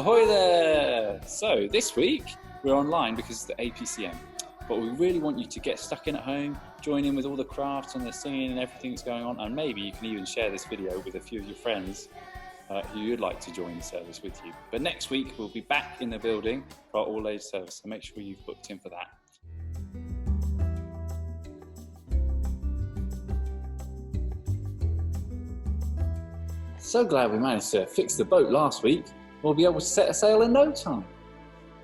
Ahoy there! So this week we're online because it's the APCM, but we really want you to get stuck in at home, join in with all the crafts and the singing and everything that's going on, and maybe you can even share this video with a few of your friends who you'd like to join the service with you. But next week we'll be back in the building for our all-age service, so make sure you've booked in for that. So glad we managed to fix the boat last week. We'll be able to set a sail in no time.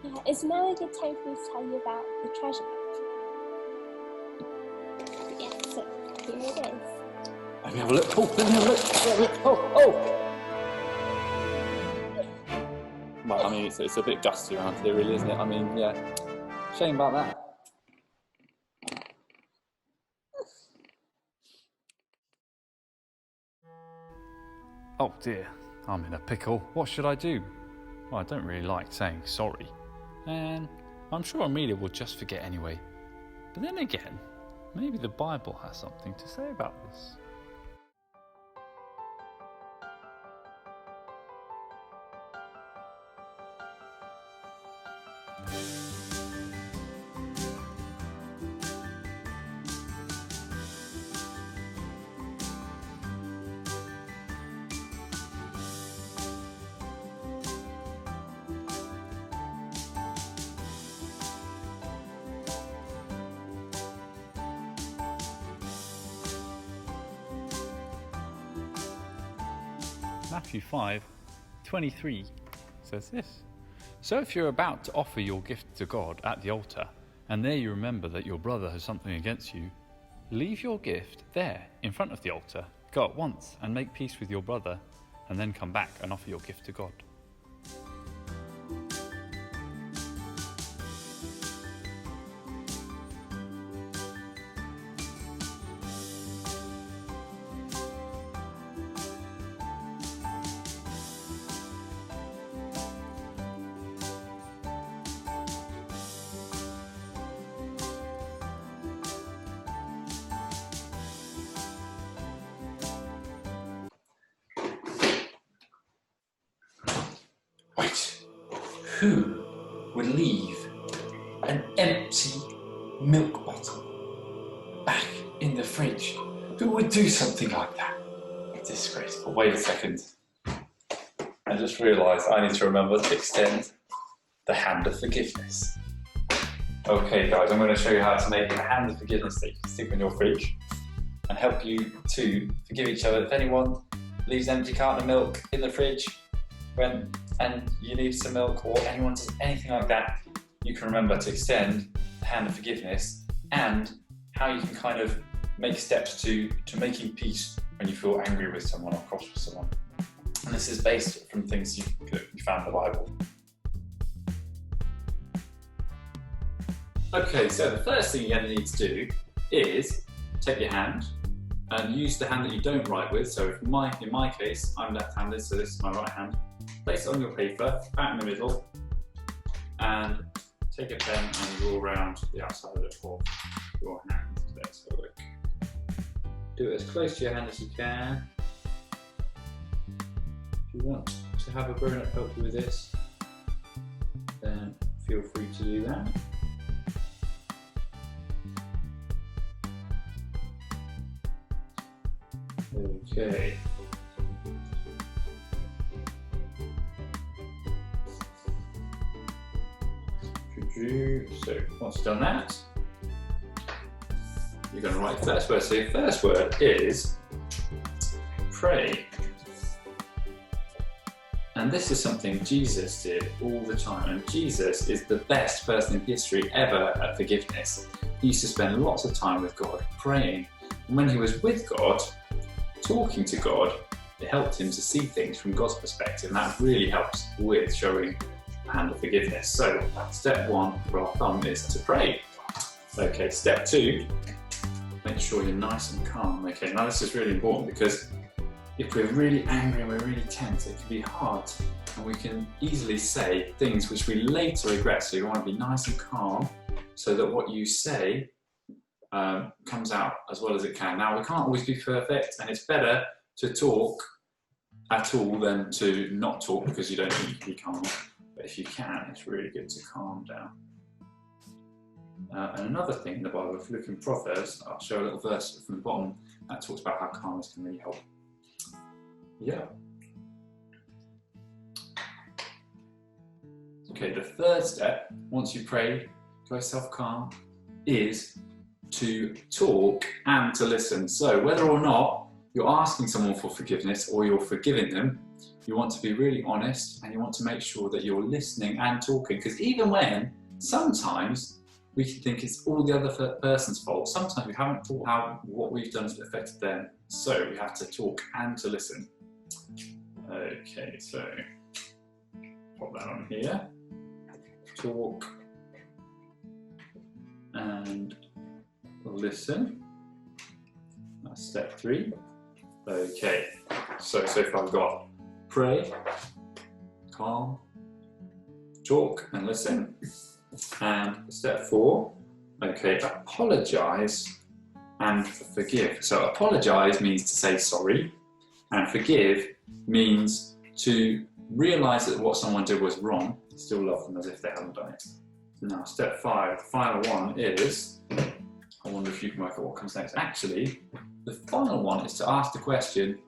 Yeah, is now a good time for me to tell you about the treasure map? Yeah, so here it is. Let me have a look. Oh, let me have a look. Oh! Well, I mean, it's a bit dusty around here, really, isn't it? I mean, yeah. Shame about that. Oh dear, I'm in a pickle. What should I do? Well, I don't really like saying sorry. And I'm sure Amelia will just forget anyway. But then again, maybe the Bible has something to say about this. Matthew 5:23 says this. So if you're about to offer your gift to God at the altar, and there you remember that your brother has something against you, leave your gift there in front of the altar, go at once and make peace with your brother, and then come back and offer your gift to God. Wait, who would leave an empty milk bottle back in the fridge? Who would do something like that? Disgraceful. Wait a second. I just realised I need to remember to extend the hand of forgiveness. Okay guys, I'm going to show you how to make a hand of forgiveness that you can stick on your fridge and help you to forgive each other. If anyone leaves an empty carton of milk in the fridge and you need some milk, or anyone does anything like that, you can remember to extend the hand of forgiveness, and how you can kind of make steps to making peace when you feel angry with someone or cross with someone. And this is based from things you found in the Bible. Okay, so the first thing you're going to need to do is take your hand and use the hand that you don't write with. So in my case, I'm left-handed, so this is my right hand. Place it on your paper, about in the middle, and take a pen and draw around the outside of your hand. Let's have a look. Do it as close to your hand as you can. If you want to have a grown-up help you with this, then feel free to do that. Okay. So once you've done that, you're going to write the first word. So your first word is pray. And this is something Jesus did all the time. And Jesus is the best person in history ever at forgiveness. He used to spend lots of time with God praying. And when he was with God, talking to God, it helped him to see things from God's perspective. And that really helps with showing hand of forgiveness. So step one for our thumb is to pray. Okay, step two, make sure you're nice and calm. Okay, now this is really important because if we're really angry and we're really tense, it can be hard and we can easily say things which we later regret. So you want to be nice and calm so that what you say comes out as well as it can. Now we can't always be perfect, and it's better to talk at all, then to not talk because you don't need to be calm. But if you can, it's really good to calm down. And another thing in the Bible, if you look in Proverbs, I'll show a little verse from the bottom that talks about how calmness can really help. Yeah. Okay, the third step, once you pray, got yourself calm, is to talk and to listen. So whether or not you're asking someone for forgiveness or you're forgiving them, you want to be really honest and you want to make sure that you're listening and talking. Because even when sometimes we can think it's all the other person's fault, sometimes we haven't thought how what we've done has affected them. So we have to talk and to listen. Okay, so pop that on here. Talk and listen. That's step 3. Okay, so far we've got pray, calm, talk and listen. And step 4, okay, apologise and forgive. So apologise means to say sorry, and forgive means to realise that what someone did was wrong, still love them as if they hadn't done it. Now step 5, the final one is, I wonder if you can work out what comes next. Actually, the final one is to ask the question,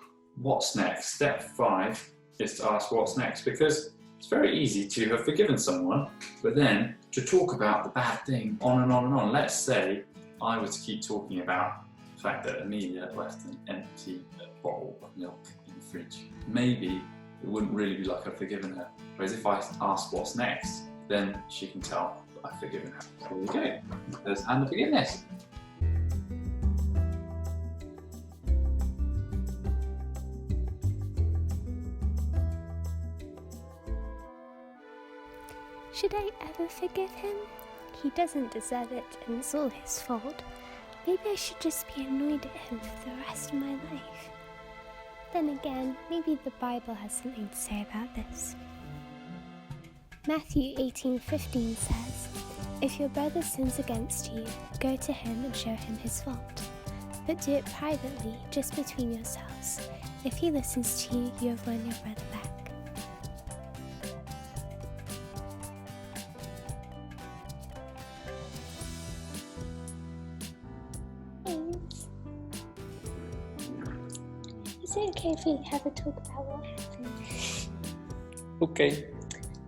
what's next? Step 5 is to ask what's next, because it's very easy to have forgiven someone, but then to talk about the bad thing on and on and on. Let's say I were to keep talking about the fact that Amelia left an empty bottle of milk in the fridge. Maybe it wouldn't really be like I've forgiven her. Whereas if I ask what's next, then she can tell that I've forgiven her. So there we go. There's hand of forgiveness. Should I ever forgive him? He doesn't deserve it and it's all his fault. Maybe I should just be annoyed at him for the rest of my life. Then again, maybe the Bible has something to say about this. Matthew 18:15 says, "If your brother sins against you, go to him and show him his fault. But do it privately, just between yourselves. If he listens to you, you have won your brother back." Is it okay if we have a talk about what happened? Okay.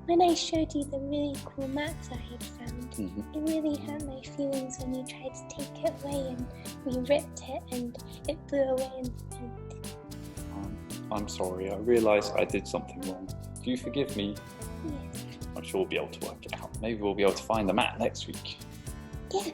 When I showed you the really cool maps I had found, it really hurt my feelings when you tried to take it away and we ripped it and it blew away in the wind. I'm sorry, I realise I did something wrong. Do you forgive me? Yes. I'm sure we'll be able to work it out. Maybe we'll be able to find the map next week. Yeah.